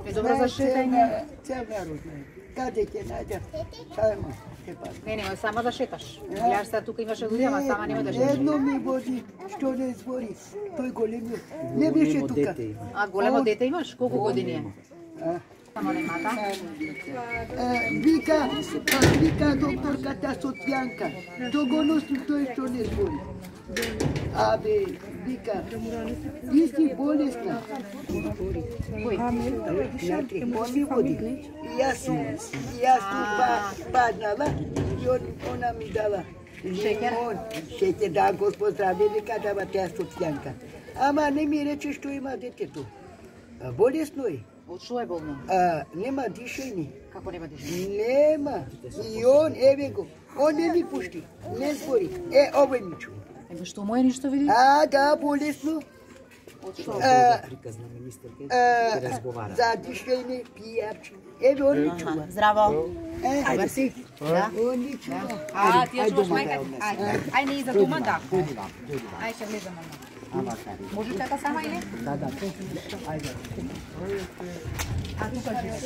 E dobro zašetanje. Cel narod ne. Каде ќе најдеш? Само ќе пак. Не, само да шеташ. Гледаш сега тука имаше луѓе, ама сама нема да шеташ. Едно ми води, што не збори. Тој големи. Не беше тука. А големо дете имаш? Колку години е? Само немата. Вика докторката Социјанка. Тоа го носи тој што не збори. Абе, вика, ти си болесна. Он ми води. И јас паднала и она ми дала. Шекер? Шекер, да, Господ здраве, нека дава тя Социјанка. Ама не ми рече што има детето. Болесно е. Од што е болно? Нема дишење. Како нема дишење? Нема. И он, еве го, он не ми пушти, не збори. Овој ми чува. Еме што моје ништо види? Да, болесно. Од што? Приказ на министерка ќе разговара. За дишење, пијачи. Еве он ми чува. Здраво. Ајде си. Да. Он ми чува. Ти ја чуваш мајка? Ај не иза дома, да. Ај ќе влезам мама. Може така сама или? Да, да. Ајде. А тука живееш?